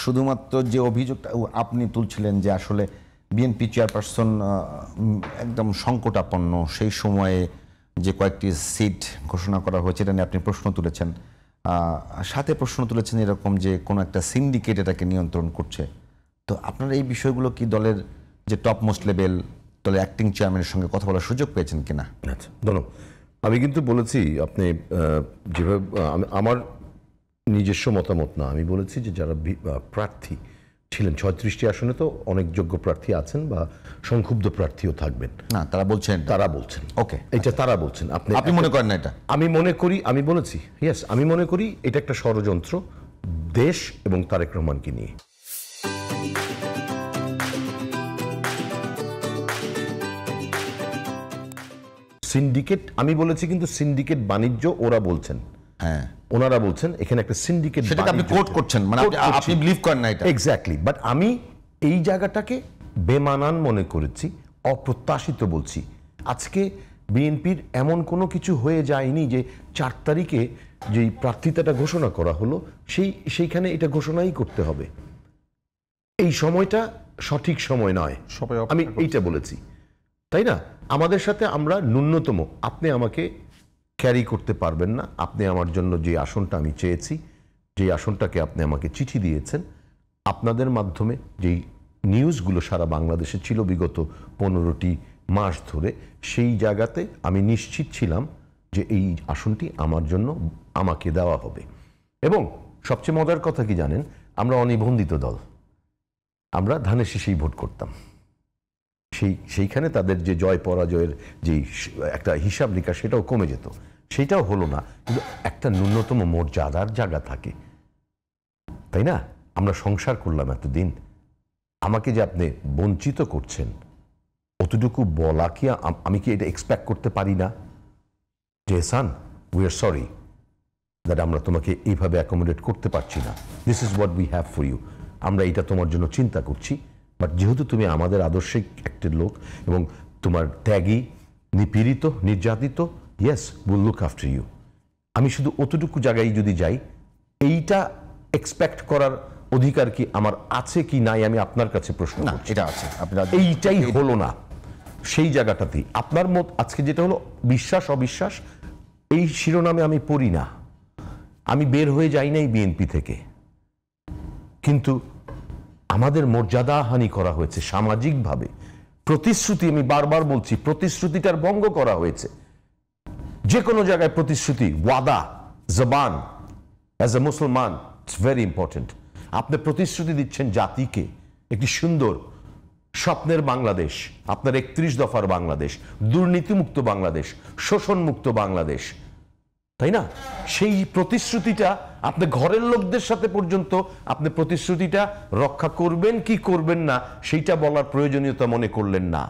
শুধুমাত্র যে অভিযোগটা আপনি তুলছিলেন যে আসলে বিএনপি চেয়ারপারসন একদম সংকটাপন্ন, সেই সময়ে যে কয়েকটি সিট ঘোষণা করা হয়েছে এটা নিয়ে আপনি প্রশ্ন তুলেছেন, সাথে প্রশ্ন তুলেছেন এরকম যে কোনো একটা সিন্ডিকেট এটাকে নিয়ন্ত্রণ করছে। তো আপনারা এই বিষয়গুলো কি দলের যে টপ মোস্ট লেভেল দলের অ্যাক্টিং চেয়ারম্যানের সঙ্গে কথা বলার সুযোগ পেয়েছেন কিনা? আচ্ছা, ধন্যবাদ। আমি কিন্তু বলেছি আপনি যেভাবে আমার নিজস্ব মতামত না, আমি বলেছি যে যারা প্রার্থী ছিলেন 36টি আসনে তো অনেক যোগ্য প্রার্থী আছেন বা সংক্ষুব্ধ প্রার্থীও থাকবেন। না, তারা বলছেন ওকে, এটা তারা বলছেন। আপনি মনে করেন না এটা? আমি মনে করি, আমি বলেছি ইয়েস, আমি মনে করি এটা একটা ষড়যন্ত্র দেশ এবং তারেক রহমানকে নিয়ে। সিন্ডিকেট আমি বলেছি, কিন্তু সিন্ডিকেট বাণিজ্য ওরা বলছেন, হ্যাঁ ওনারা বলছেন এখানে একটা সিন্ডিকেট, সেটাকে আপনি কোট করছেন, মানে আপনি বিলিভ করেন না এটা? এক্স্যাক্টলি। বাট আমি এই জায়গাটাকে বেমানান মনে করেছি, অপ্রত্যাশিত বলছি। আজকে বিএনপির এমন কোনো কিছু হয়ে যায়নি যে 4 তারিখে যেই প্রার্থিতাটা ঘোষণা করা হলো সেইখানে এটা ঘোষণাই করতে হবে। এই সময়টা সঠিক সময় নয়, আমি এইটা বলেছি, তাই না? আমাদের সাথে আমরা ন্যূনতম, আপনি আমাকে ক্যারি করতে পারবেন না। আপনি আমার জন্য যে আসনটা আমি চেয়েছি, যে আসনটাকে আপনি আমাকে চিঠি দিয়েছেন, আপনাদের মাধ্যমে যেই নিউজগুলো সারা বাংলাদেশে ছিল বিগত 15টি মাস ধরে, সেই জায়গাতে আমি নিশ্চিত ছিলাম যে এই আসনটি আমার জন্য আমাকে দেওয়া হবে। এবং সবচেয়ে মজার কথা কি জানেন, আমরা অনিবন্ধিত দল, আমরা ধানের শীষেই ভোট করতাম। সেইখানে তাদের যে জয় পরাজয়ের যে একটা হিসাব নিকাশ সেটাও কমে যেত, সেটাও হলো না। কিন্তু একটা ন্যূনতম মর্যাদার জায়গা থাকে, তাই না? আমরা সংসার করলাম এতদিন, আমাকে যে আপনি বঞ্চিত করছেন অতটুকু বলা কি আমি কি এটা এক্সপেক্ট করতে পারি না যে son we are sorry that আমরা তোমাকে এইভাবে অ্যাকোমোডেট করতে পারছি না, this is what we have for you, আমরা এটা তোমার জন্য চিন্তা করছি, বাট যেহেতু তুমি আমাদের আদর্শিক একটা লোক এবং তোমার ত্যাগী, নিপীড়িত, নির্যাতিত, yes will look after you. আমি শুধু অতটুকু জায়গায় যদি যাই, এইটা এক্সপেক্ট করার অধিকার কি আমার আছে কি নাই আমি আপনার কাছে প্রশ্ন করছি। এটা আছে, এইটাই হলো না সেই জায়গাটাতেই। আপনার মত আজকে যেটা হলো বিশ্বাস অবিশ্বাস, এই শিরোনামে আমি পড়ি না, আমি বের হয়ে যাই নাই বিএনপি থেকে, কিন্তু আমাদের মর্যাদা হানি করা হয়েছে সামাজিকভাবে। প্রতিশ্রুতি, আমি বারবার বলছি, প্রতিশ্রুতিটার ভঙ্গ করা হয়েছে। যে কোনো জায়গায় প্রতিশ্রুতি, ওয়াদা, জবান, অ্যাজ এ মুসলমান ইটস ভেরি ইম্পর্টেন্ট। আপনি প্রতিশ্রুতি দিচ্ছেন জাতিকে একটি সুন্দর স্বপ্নের বাংলাদেশ, আপনার 31 দফার বাংলাদেশ, দুর্নীতিমুক্ত বাংলাদেশ, শোষণমুক্ত বাংলাদেশ, তাই না? সেই প্রতিশ্রুতিটা আপনি ঘরের লোকদের সাথে পর্যন্ত আপনি প্রতিশ্রুতিটা রক্ষা করবেন কি করবেন না সেইটা বলার প্রয়োজনীয়তা মনে করলেন না।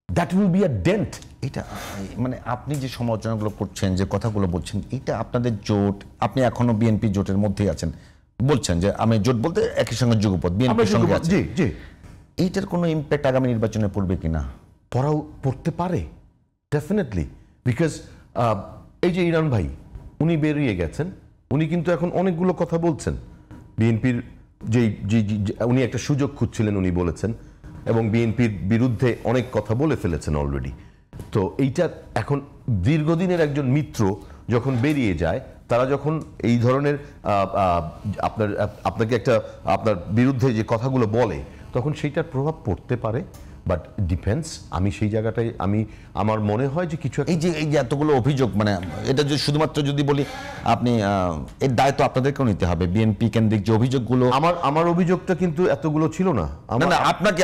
That will be a dent. এটা মানে আপনি যে সমালোচনাগুলো করছেন, যে কথাগুলো বলছেন, এটা আপনাদের জোট, আপনি এখনো বিএনপি জোটের মধ্যেই আছেন, বলছেন যে আমি জোট বলতে একই সঙ্গে যুগপৎ বিএনপির সঙ্গে আছে। জি জি, এইটার কোনো ইম্প্যাক্ট আগামী নির্বাচনে পড়বে কিনা? পড়তে পারে ডেফিনেটলি, বিকজ এই যে ইরান ভাই উনি বেরিয়ে গেছেন, উনি কিন্তু এখন অনেকগুলো কথা বলছেন বিএনপির, যেই উনি একটা সুযোগ খুঁজছিলেন উনি বলেছেন, এবং বিএনপির বিরুদ্ধে অনেক কথা বলে ফেলেছেন অলরেডি। তো এইটা এখন দীর্ঘদিনের একজন মিত্র যখন বেরিয়ে যায়, তারা যখন এই ধরনের আপনাকে একটা আপনার বিরুদ্ধে যে কথাগুলো বলে, তখন সেইটার প্রভাব পড়তে পারে। বাট ডিফেন্স, আমি সেই জায়গাটায় আমার মনে হয় যে কিছু এই যে এতগুলো অভিযোগ, মানে এটা যে শুধুমাত্র যদি বলি আপনি এর দায়িত্ব আপনাদেরকেও নিতে হবে। বিএনপি কেন্দ্রিক যে অভিযোগগুলো, আমার অভিযোগটা কিন্তু এতগুলো ছিল না।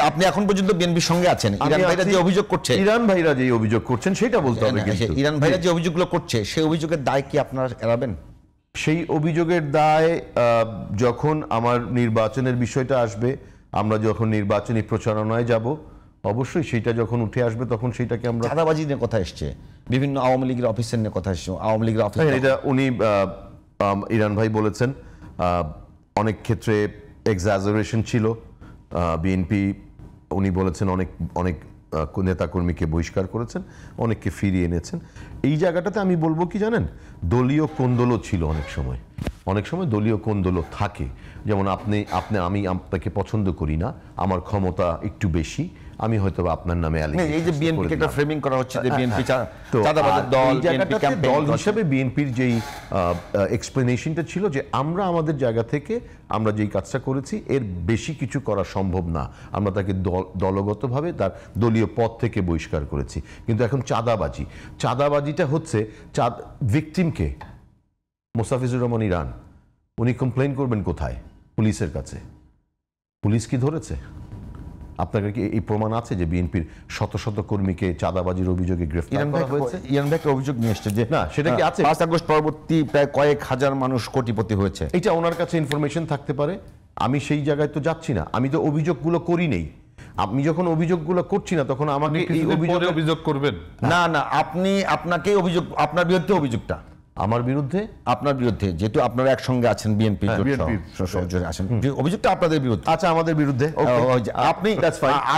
আপনি এখন পর্যন্ত বিএনপির সঙ্গে আছেন। ইরান ভাইরা যে অভিযোগ করছে, ইরান ভাইরা যে অভিযোগ করছেন সেটা বলতে হবে। ইরান ভাইরা যে অভিযোগগুলো করছে, সেই অভিযোগের দায় কি আপনারা এড়াবেন? সেই অভিযোগের দায় যখন আমার নির্বাচনের বিষয়টা আসবে, আমরা যখন নির্বাচনী প্রচারণায় যাব, অবশ্যই সেটা যখন উঠে আসবে তখন সেটাকে আমরা, চাঁদাবাজি নিয়ে কথা এসছে, বিভিন্ন আওয়ামী লীগের অফিসের নিয়ে কথা এসছে, আওয়ামী লীগের অফিস, এটা উনি ইরান ভাই বলেছেন অনেক ক্ষেত্রে এক্সাজারেশন ছিল বিএনপি, উনি বলেছেন অনেক নেতাকর্মীকে বহিষ্কার করেছেন, অনেককে ফিরিয়ে এনেছেন। এই জায়গাটাতে আমি বলবো কি জানেন, দলীয় কোন্দলও ছিল অনেক সময়। অনেক সময় দলীয় কোন্দলও থাকে, যেমন আমি আপনাকে পছন্দ করি না, আমার ক্ষমতা একটু বেশি, আমি হয়তো আপনার নামে এই যে বিএনপিকে একটা ফ্রেমিং করা হচ্ছে যে বিএনপি তো চাঁদাবাজের দল, এই বিএনপি জায়গাটাতে ক্যাম্পেইন দল হিসেবে বিএনপির যেই এক্সপ্লেনেশনটা ছিল যে আমরা আমাদের জায়গা থেকে আমরা যেই কাজটা করেছি এর বেশি কিছু করা সম্ভব না, আমরা তাকে দলগতভাবে তার দলীয় পদ থেকে বহিষ্কার করেছি। কিন্তু এখন চাঁদাবাজিটা হচ্ছে ভিকটিমকে মোস্তাফিজুর রহমান ইরান, উনি কমপ্লেন করবেন কোথায়? পুলিশের কাছে। পুলিশ কি ধরেছে? আপনার কি এই প্রমাণ আছে যে বিএনপির শত শত কর্মীকে চাঁদাবাজির অভিযোগে গ্রেফতার করা হয়েছে? ইরান ভাই একটা অভিযোগ নিয়ে এসেছে যে না, সেটা কি আছে? 5 আগস্ট পরবর্তী প্রায় কয়েক হাজার মানুষ কোটিপতি হয়েছে। এটা ওনার কাছে ইনফরমেশন থাকতে পারে, আমি সেই জায়গায় তো যাচ্ছি না, আমি তো অভিযোগগুলো করি নেই। আমি যখন অভিযোগগুলো করছি না তখন আমাকে এই অভিযোগ করবেন না, আপনাকে অভিযোগ, আপনার বিরুদ্ধে অভিযোগটা আমার বিরুদ্ধে, আপনার বিরুদ্ধে, যেহেতু আপনারা একসঙ্গে আছেন বিএনপি আছেন, অভিযোগটা আপনাদের বিরুদ্ধে। আচ্ছা, আমাদের বিরুদ্ধে আপনি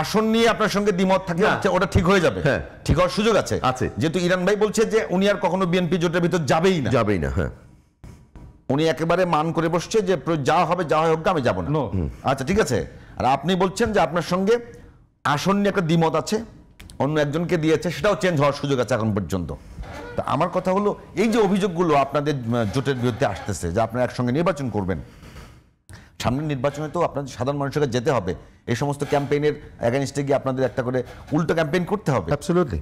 আসন নিয়ে আপনার সঙ্গে দ্বিমত থাকে, ওটা ঠিক হয়ে যাবে, ঠিক হওয়ার সুযোগ আছে। যেহেতু ইরান ভাই বলছে যে উনি আর কখনো বিএনপি জোটের ভিতর যাবেই না। হ্যাঁ, উনি একেবারে মান করে বসছে যে যা হবে যা হোক আমি যাব না। আচ্ছা, ঠিক আছে। আর আপনি বলছেন যে আপনার সঙ্গে আসন নিয়ে একটা দ্বিমত আছে, অন্য একজনকে দিয়েছে, সেটাও চেঞ্জ হওয়ার সুযোগ আছে এখন পর্যন্ত। তা আমার কথা হলো, এই যে অভিযোগগুলো আপনাদের জোটের বিরুদ্ধে আসতেছে যে আপনারা একসঙ্গে নির্বাচন করবেন, সামনের নির্বাচনে তো আপনাদের সাধারণ মানুষের কাছে যেতে হবে, এই সমস্ত ক্যাম্পেইনের এগেইনস্টে গিয়ে আপনাদের একটা করে উল্টো ক্যাম্পেইন করতে হবে। অ্যাবসলিউটলি।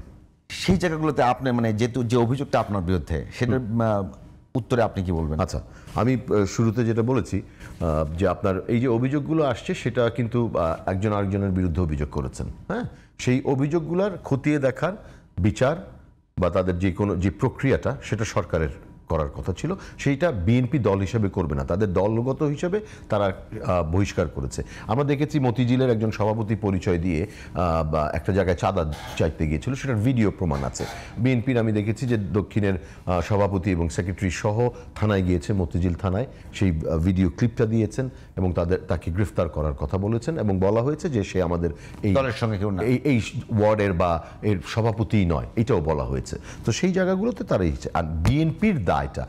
সেই জায়গাগুলোতে আপনি মানে যেহেতু যে অভিযোগটা আপনার বিরুদ্ধে, সেটার উত্তরে আপনি কি বলবেন? আচ্ছা, আমি শুরুতে যেটা বলেছি যে আপনার এই যে অভিযোগগুলো আসছে সেটা কিন্তু একজন আরেকজনের বিরুদ্ধে অভিযোগ করেছেন। হ্যাঁ, সেই অভিযোগগুলোর খতিয়ে দেখার বিচার বা তাদের যে প্রক্রিয়াটা সেটা সরকারের করার কথা ছিল, সেইটা বিএনপি দল হিসেবে করবে না, তাদের দলগত হিসেবে তারা বহিষ্কার করেছে। আমরা দেখেছি মতিঝিলের একজন সভাপতি পরিচয় দিয়ে বা একটা জায়গায় চাঁদা চাইতে গিয়েছিল, সেটার ভিডিও প্রমাণ আছে। বিএনপির আমি দেখেছি যে দক্ষিণের সভাপতি এবং সেক্রেটারি সহ থানায় গিয়েছে, মতিঝিল থানায়, সেই ভিডিও ক্লিপটা দিয়েছেন এবং তাকে গ্রেফতার করার কথা বলেছেন এবং বলা হয়েছে যে সে আমাদের এই দলের সঙ্গে কেউ না, এই ওয়ার্ডের বা এর সভাপতিই নয়, এটাও বলা হয়েছে। তো সেই জায়গাগুলোতে তারাই হচ্ছে। আর বিএনপির দায়টা,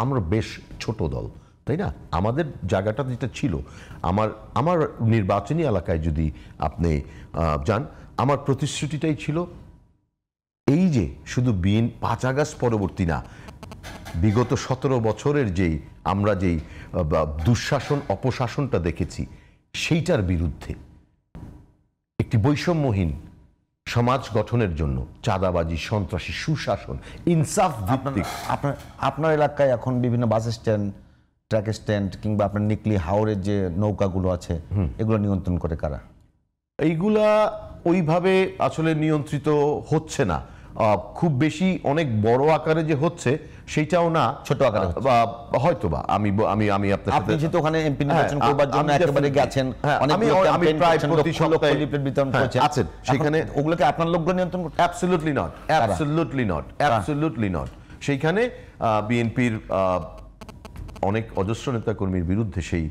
আমরা বেশ ছোট দল, তাই না? আমাদের জায়গাটা যেটা ছিল, আমার নির্বাচনী এলাকায় যদি আপনি যান, আমার প্রতিশ্রুতিটাই ছিল এই যে শুধু 5 আগস্ট পরবর্তী না, বিগত 17 বছরের আমরা যেই দুঃশাসন অপশাসনটা দেখেছি সেইটার বিরুদ্ধে একটি বৈষম্যহীন সমাজ গঠনের জন্য চাঁদাবাজি, সন্ত্রাসী, সুশাসন, ইনসাফ ভিত্তিক। আপনার এলাকায় এখন বিভিন্ন বাস স্ট্যান্ড, ট্রাক স্ট্যান্ড কিংবা আপনার নিকলি হাওরের যে নৌকাগুলো আছে, এগুলো নিয়ন্ত্রণ করে কারা? এইগুলা ওইভাবে আসলে নিয়ন্ত্রিত হচ্ছে না, খুব বেশি অনেক বড় আকারে যে হচ্ছে সেইটাও না, ছোট আকারে হয়তো বা আমি আপনার আপনি যেহেতু ওখানে এমপি নির্বাচন করবার জন্য একেবারে গেছেন, আমি প্রায় প্রতি সপ্তাহে বিতরণ করেছেন, আছেন সেখানে, ওগুলোকে আপনার লোকগুলো নিয়ন্ত্রণ করতে? Absolutely not. সেইখানে বিএনপির অনেক অজস্র নেতাকর্মীর বিরুদ্ধে সেই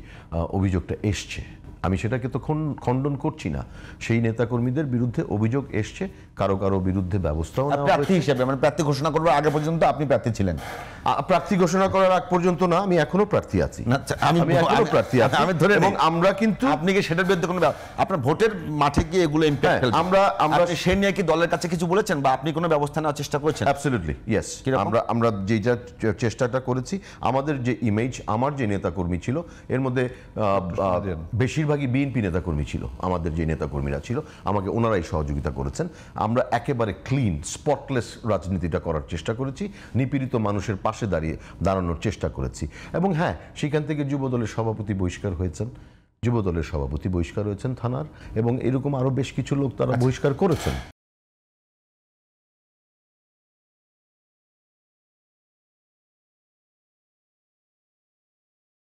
অভিযোগটা এসছে। আমি সেটাকে তো খণ্ডন করছি না, সেই নেতাকর্মীদের বিরুদ্ধে অভিযোগ এসছে, কারো বিরুদ্ধে ব্যবস্থাও নেওয়া হয়েছে। প্রার্থী হিসেবে, মানে প্রার্থী ঘোষণা করবার আগে পর্যন্ত আপনি প্রার্থী ছিলেন? প্রার্থী ঘোষণা করার আগ পর্যন্ত না, আমি এখনো প্রার্থী আছি। আমি এখনো প্রার্থী আছি, আমি ধরে, এবং আমরা কিন্তু, আপনি কি সেটার বিরুদ্ধে কোনো, আপনার ভোটের মাঠে গিয়ে এগুলো ইমপ্যাক্ট ফেলবে? আমরা সে নিয়ে কি দলের কাছে কিছু বলেছেন বা আপনি কোনো ব্যবস্থা নেওয়ার চেষ্টা করেছেন? Absolutely yes. আমরা যেটা চেষ্টাটা করেছি, আমাদের যে ইমেজ, আমার যে নেতাকর্মী ছিল এর মধ্যে বেশিরভাগই বিএনপি নেতাকর্মী ছিল, আমাদের যে নেতাকর্মীরা ছিল আমাকে ওনারাই সহযোগিতা করেছেন। আমরা একেবারে ক্লিন স্পটলেস রাজনীতিটা করার চেষ্টা করেছি, নিপীড়িত মানুষের পাশে দাঁড়ানোর চেষ্টা করেছি। এবং হ্যাঁ, সেখান থেকে যুবদলের সভাপতি বহিষ্কার হয়েছেন থানার, এবং এরকম আরো বেশ কিছু লোক তারা বহিষ্কার করেছেন।